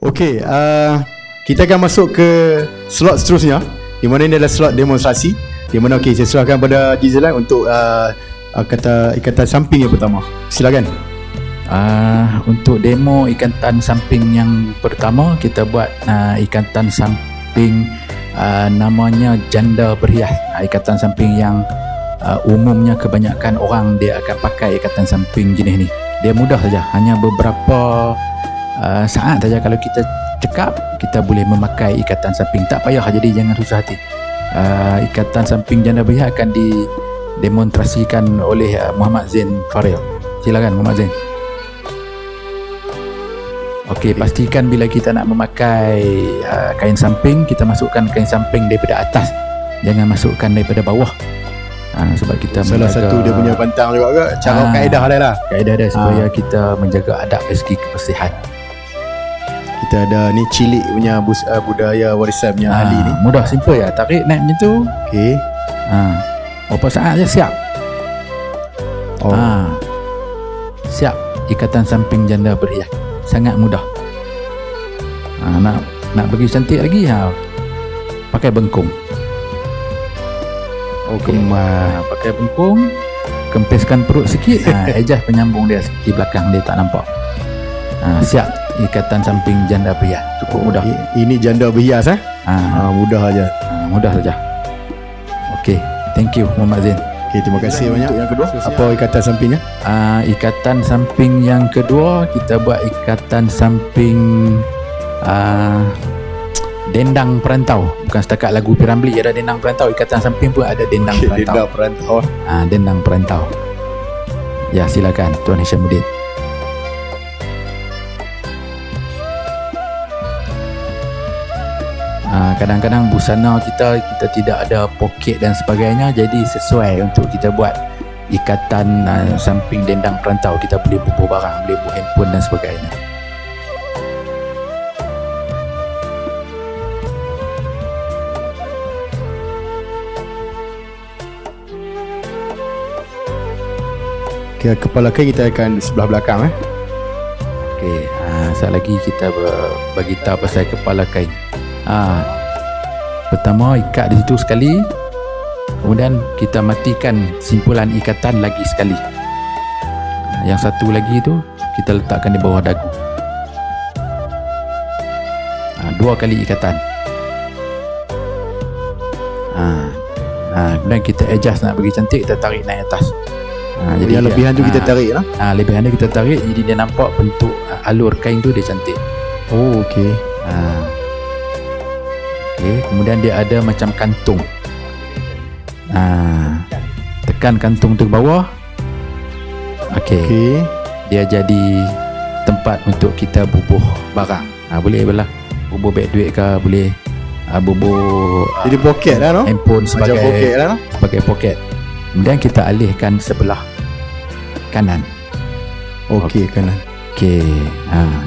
Okey, kita akan masuk ke slot seterusnya, di mana ini adalah slot demonstrasi, di mana okey, saya serahkan pada Jizelan untuk kata ikatan samping yang pertama. Silakan. Untuk demo ikatan samping yang pertama, kita buat ikatan samping namanya janda berhias. Ikatan samping yang umumnya kebanyakan orang dia akan pakai ikatan samping jenis ni. Dia mudah saja, hanya beberapa saat saja kalau kita cekap, kita boleh memakai ikatan samping. Tak payah, jadi jangan susah hati. Ikatan samping janda berhias akan didemonstrasikan oleh Muhammad Zain Faril. Silakan Muhammad Zain. Okey, pastikan bila kita nak memakai kain samping, kita masukkan kain samping daripada atas, jangan masukkan daripada bawah. Sebab kita salah satu dia punya pantang juga ke cara kaedah dia lah. Kaedah dia supaya kita menjaga adab dari segi kebersihan. Kita ada ni cilik punya budaya warisan punya ahli ni. Mudah, simple ya. Tarik naik macam tu. Okey. Berapa saat je siap. Siap ikatan samping janda berhias. Sangat mudah. Nak bagi cantik lagi, pakai bengkung. Kemas. Pakai bengkung, kempiskan perut sikit, adjust penyambung dia di belakang, dia tak nampak. Siap ikatan samping janda berhias. Cukup mudah. Ini janda berhias mudah aja. Mudah saja. Okey, thank you Muhammad Zain. Okey, terima kasih banyak. Yang kedua, apa ikatan sampingnya? Ikatan samping yang kedua, kita buat ikatan samping dendang perantau. Bukan setakat lagu Piramli ada dendang perantau, ikatan samping pun ada dendang perantau. Dendang perantau. Dendang perantau. Ya, silakan Tuan Hishamuddin. Kadang-kadang busana kita tidak ada poket dan sebagainya, jadi sesuai untuk kita buat ikatan samping dendang perantau. Kita boleh bubuh barang, boleh bubuh handphone dan sebagainya. Okay, kepala kain kita akan sebelah belakang. Okey, sekali lagi kita bagi tahu pasal kepala kain. Pertama ikat di situ sekali, kemudian kita matikan simpulan ikatan lagi sekali. Yang satu lagi tu kita letakkan di bawah dagu. 2 kali ikatan. Kemudian kita adjust, nak bagi cantik, kita tarik naik atas. Jadi yang lebihan tu kita tarik lah. Lebihan tu kita tarik, jadi dia nampak bentuk alur kain tu dia cantik. Okey. Kemudian dia ada macam kantung. Tekan kantung tu ke bawah. Okey. Dia jadi tempat untuk kita bubuh barang. Boleh belah bubuh beg duit ke, boleh bubuh jadi poket lah, no? Handphone sebagai poket lah, no? Sebagai poket. Kemudian kita alihkan sebelah kanan. Okey, kanan. Okey.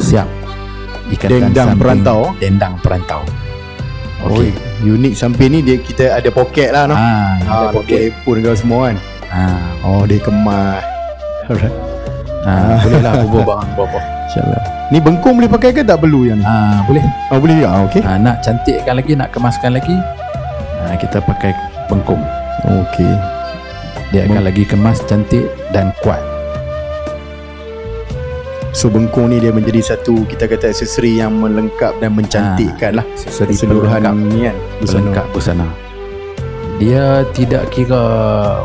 Siap ikatan dendang perantau. Dendang perantau. Okey. Unik samping ni kita ada poket lah, no? Ada poket handphone ke semua kan. Dia kemas. Alright. Boleh lah bubuh barang berapa. InsyaAllah. Ni bengkung boleh pakai ke tak perlu yang ni? Boleh. Boleh juga. Okey. Nak cantikkan lagi, nak kemaskan lagi, kita pakai bengkung. Okey. Dia akan lagi kemas, cantik dan kuat. So bengkung ni dia menjadi satu, kita kata aksesori yang melengkap dan mencantikkan lah keseluruhan ni kan, pelengkap busana. Dia tidak kira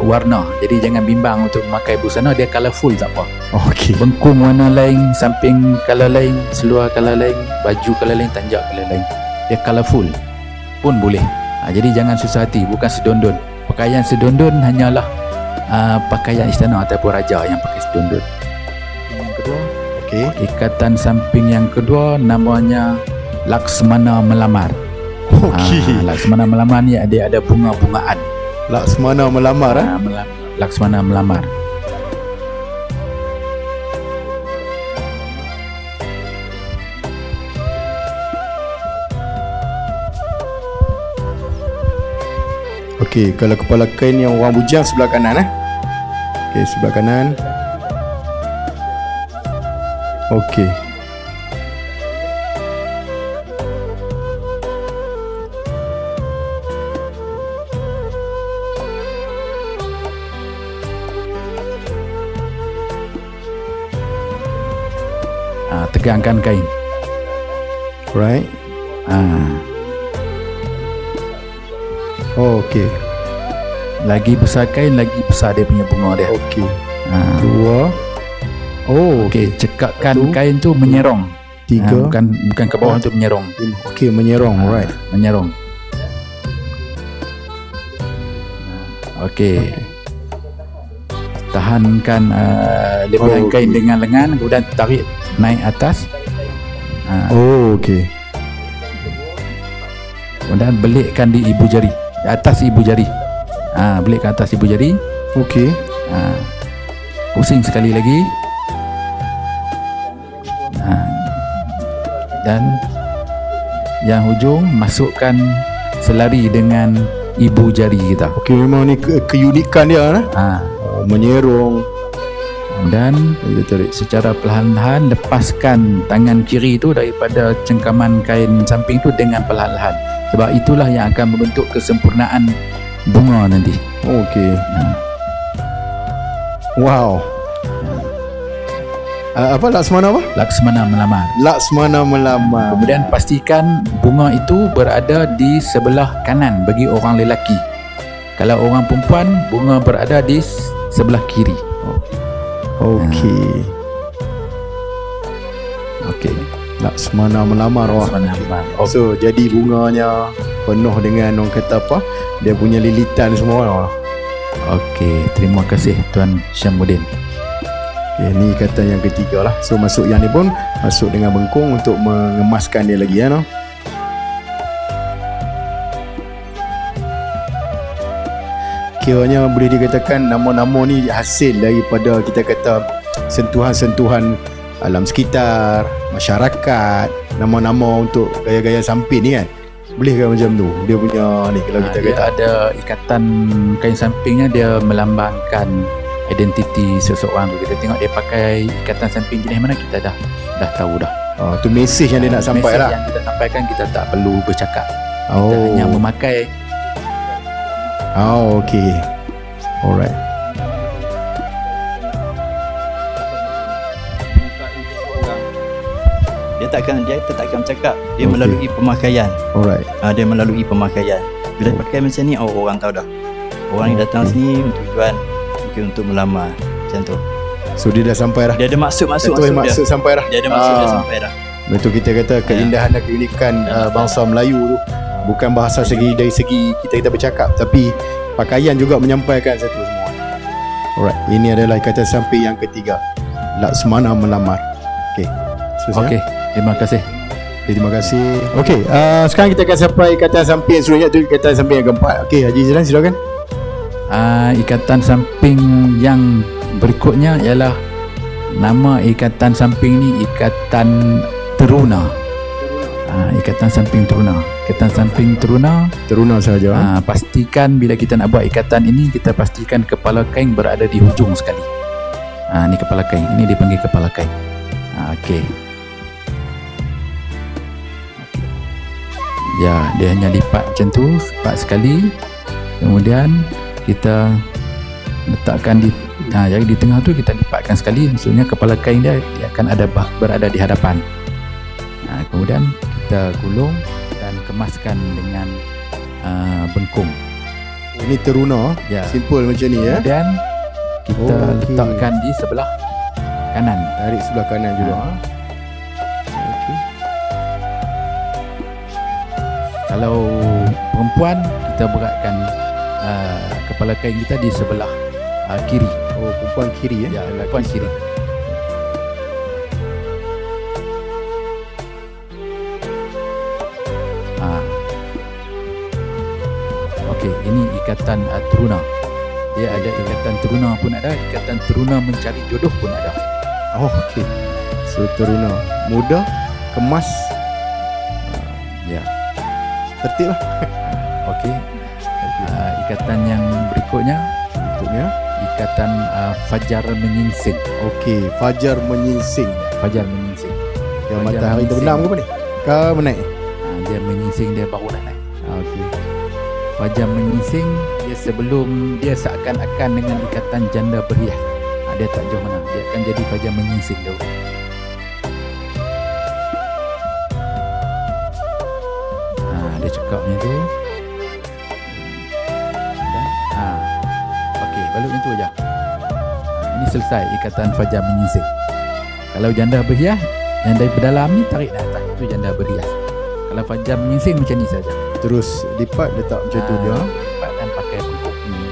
warna, jadi jangan bimbang untuk memakai busana. Dia colourful tak apa. Okey. Bengkung warna lain, samping colour lain, seluar colour lain, baju colour lain, tanjak colour lain. Dia colourful pun boleh. Jadi jangan susah hati, bukan sedondon. Pakaian sedondon hanyalah pakaian istana ataupun raja yang pakai sedondon. Yang kedua, ikatan samping yang kedua namanya Laksmana melamar. Laksmana melamar ni dia ada bunga-bungaan. Laksmana melamar. Laksmana melamar. Okey, kalau kepala kain yang orang bujang sebelah kanan Okey, sebelah kanan. Okey. tegangkan kain. Right. Oh, okey. Lagi besar kain, lagi besar dia punya bunga dia. Okey. 2. Oh, Okey, cekakkan kain tu menyerong. 3. Bukan ke bawah, tu menyerong. Okey, menyerong. Right. Menyerong. Okey. Tahankan lebihan kain dengan lengan, kemudian tarik naik atas. Oh, okey. Kemudian belikkan di ibu jari, di atas ibu jari. Belikkan atas ibu jari. Okey. Pusing sekali lagi. Dan yang hujung masukkan selari dengan ibu jari kita. Okey, memang ni keunikan dia lah. Menyerong. Dan kita tarik secara perlahan-lahan, lepaskan tangan kiri tu daripada cengkaman kain samping tu dengan perlahan-lahan. Sebab itulah yang akan membentuk kesempurnaan bunga nanti. Okey. Wow. Apa Laksmana apa? Laksmana melamar. Laksmana melamar. Kemudian pastikan bunga itu berada di sebelah kanan bagi orang lelaki. Kalau orang perempuan, bunga berada di sebelah kiri. Okey. Okey. Laksmana melamar. Laksmana melamar. So jadi bunganya penuh dengan orang kata apa? Dia punya lilitan semua. Okey, terima kasih Tuan Syamuddin. Okay, ni ikatan yang ketiga lah. So masuk yang ni pun masuk dengan bengkung untuk mengemaskan dia lagi, no? Kiranya boleh dikatakan nama-nama ni hasil daripada kita kata sentuhan-sentuhan alam sekitar, masyarakat, nama-nama untuk gaya-gaya samping ni kan. Boleh ke macam tu? Dia punya ni kalau kita dia kata ada ikatan kain sampingnya, dia melambangkan identiti seseorang tu. Kita tengok dia pakai ikatan samping jenis mana, kita dah tahu dah. tu mesej yang dia nak sampai lah. Mesej yang kita sampaikan, kita tak perlu bercakap. Kita hanya memakai. Okey. Alright. Dia takkan bercakap. Dia melalui pemakaian. Alright. Dia melalui pemakaian. Bila pakai macam ni, orang tahu dah. Orang ni datang sini untuk tujuan mungkin untuk melamar, macam tu. So dia dah sampai dah. Dia ada maksud maksud sampai dah. Dia ada maksud dia sampai dah. Betul, kita kata keindahan dan keunikan bangsa Melayu tu bukan bahasa dari segi kita bercakap, tapi pakaian juga menyampaikan satu semua. Alright, ini adalah ikatan samping yang ketiga, Laksmana melamar. Okey. Okey, terima kasih. Okay, terima kasih. Okey, sekarang kita akan sampai ikatan samping seterusnya, tu ikatan samping yang keempat. Okey, Haji Zlan silakan. Ikatan samping yang berikutnya ialah, nama ikatan samping ni ikatan teruna. Ikatan samping teruna. Ikatan samping teruna saja. Pastikan bila kita nak buat ikatan ini, kita pastikan kepala kain berada di hujung sekali. Ni kepala kain. Ini dipanggil kepala kain. Okey. Ya, dia hanya lipat macam tu, lipat sekali. Kemudian kita letakkan di jadi di tengah tu kita lipatkan sekali, maksudnya kepala kain dia akan berada di hadapan. Kemudian kita gulung dan kemaskan dengan bengkung. Ini teruna, simple macam ni ya. Kemudian kita letakkan di sebelah kanan. Tarik sebelah kanan juga. Kalau perempuan, kita beratkan kepala kain kita di sebelah kiri. Perempuan kiri ya? Perempuan kiri. Okey, ini ikatan teruna. Dia ada ikatan teruna pun ada, ikatan teruna mencari jodoh pun ada. Okey. So teruna mudah, kemas. Tertib lah. Okey. Ikatan yang berikutnya ikatan fajar menyingsing. Okey, fajar menyingsing. Yang matahari terbenam ke apa ni? Kau menaik? Dia menyingsing, dia baru nak naik. Okey. Fajar menyingsing, dia sebelum dia seakan-akan dengan ikatan janda berhias. Dia tak jauh mana. Dia akan jadi fajar menyingsing dulu. cekaknya tu. Dan okey, balut macam tu aja. Ini selesai ikatan fajar menyingsing. Kalau janda berhias, yang dari dalam ni tarik dah atas, itu janda berhias. Kalau fajar menyingsing macam ni saja. Terus lipat letak macam tu dia. Lipat dan pakai pokok ini.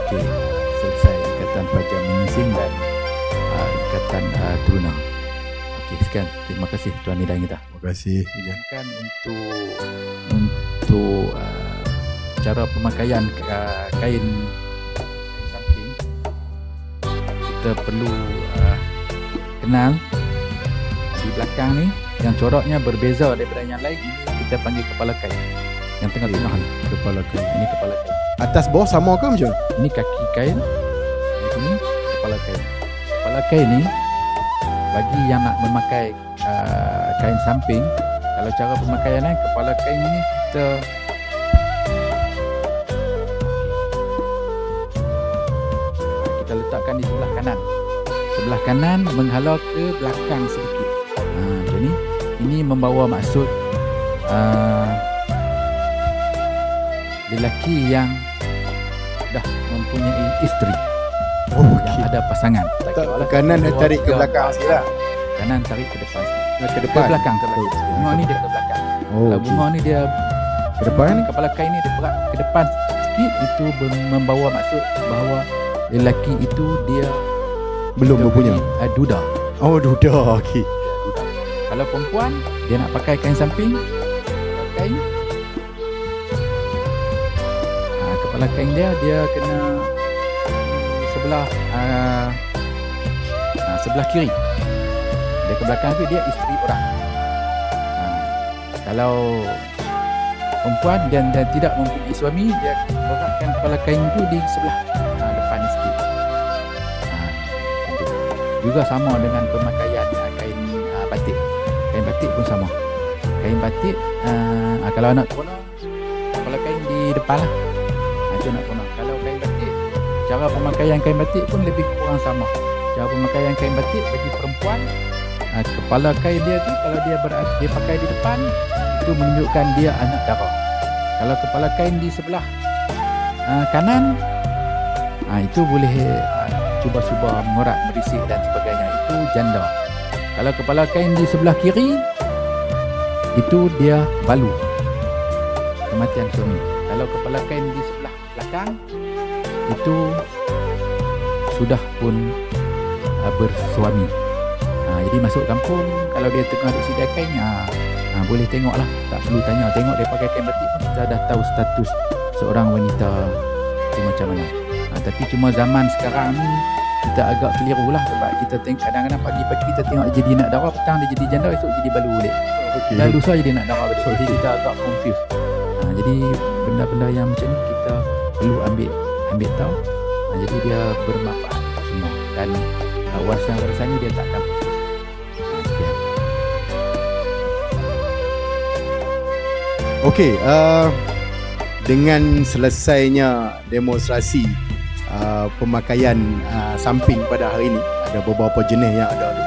Okey, selesai ikatan fajar menyingsing dan ikatan tunang. Okey, sekian. Terima kasih Tuan Nidang kita. Terima kasih. Kan untuk cara pemakaian kain samping, kita perlu kenal di belakang ni yang coraknya berbeza daripada yang lain. Ini kita panggil kepala kain. Yang tengah-tengah ni Kepala kain. ini kepala kain. Atas bawah sama ke macam? Ini kaki kain. Ini kepala kain. Kepala kain ni bagi yang nak memakai kain samping, kalau cara pemakaiannya, kepala kain ni kita letakkan di sebelah kanan. Sebelah kanan menghalau ke belakang sedikit. Macam ni. Ini membawa maksud lelaki yang dah mempunyai isteri, yang ada pasangan. Kanan dan tarik ke belakang sikit lah. Kanan tarik ke depan sikit. Ke depan. Ke belakang. Bunga ni dia ke belakang. Kalau Okey. bunga ni dia Ke depan. kepala kain ni dia berat ke depan sikit, itu membawa maksud bahawa lelaki itu dia Belum berpunya. duda. Oh, duda. Okey. Duda. Kalau perempuan dia nak pakai kain samping, kain kepala kain dia kena sebelah sebelah kiri. Dia ke belakang tu dia isteri orang. Kalau perempuan dan tidak mempunyai suami, dia letakkan kepala kain tu di sebelah depan sikit. Juga sama dengan pemakaian kain batik. Kain batik pun sama. Kain batik kalau nak tono, kepala kain di depan lah. Itu nak tono. Kalau kain batik, cara pemakaian kain batik pun lebih kurang sama. Cara pemakaian kain batik bagi perempuan, kepala kain dia tu kalau dia pakai di depan, itu menunjukkan dia anak dara. Kalau kepala kain di sebelah kanan, itu boleh cuba-cuba mengorak, merisik dan sebagainya, itu janda. Kalau kepala kain di sebelah kiri, itu dia balu, kematian suami. Kalau kepala kain di sebelah belakang, itu sudah pun bersuami. Jadi masuk kampung, kalau dia tengah duduk sedia kain, boleh tengok lah, tak perlu tanya, tengok dia pakai kain batik pun kita dah tahu status seorang wanita itu macam mana. Tapi cuma zaman sekarang ni kita agak keliru lah, sebab kita tengok kadang-kadang pagi-pagi kita tengok dia jadi nak darah, petang dia jadi janda, esok jadi balu balik. Dan lusa jadi nak darah balik. Jadi kita agak confused. Jadi benda-benda yang macam ni kita perlu ambil tahu. Jadi dia bermanfaat semua, dan warisan-warisan ni dia takkan putus. Okey, dengan selesainya demonstrasi pemakaian samping pada hari ini, ada beberapa jenis yang ada tu.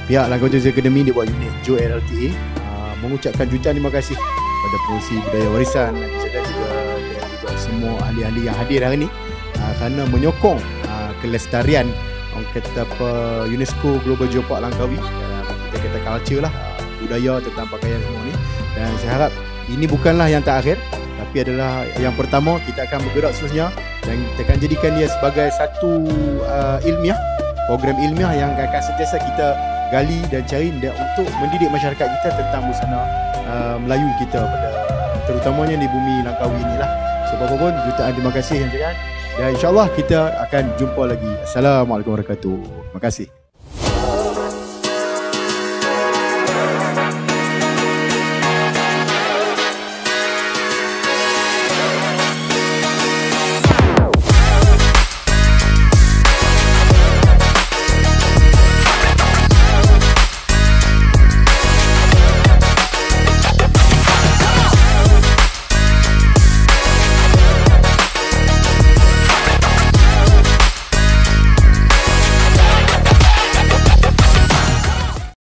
Pihak Langkawi Tourism Academy di bawah unit Joe LTA mengucapkan jutaan terima kasih kepada pengurusi budaya warisan dan juga semua ahli-ahli yang hadir hari ini kerana menyokong kelestarian orang kata UNESCO Global Geopark Langkawi, kita kata culture lah, budaya tentang pakaian semua ni. Dan saya harap ini bukanlah yang terakhir, tapi adalah yang pertama. Kita akan bergerak seterusnya dan kita akan jadikan dia sebagai satu ilmiah, program ilmiah yang akan sentiasa kita gali dan cari untuk mendidik masyarakat kita tentang busana Melayu kita terutamanya di bumi Langkawi inilah. So apa-apa pun, jutaan terima kasih yang cakap, dan insyaAllah kita akan jumpa lagi. Assalamualaikum warahmatullahi wabarakatuh. Terima kasih.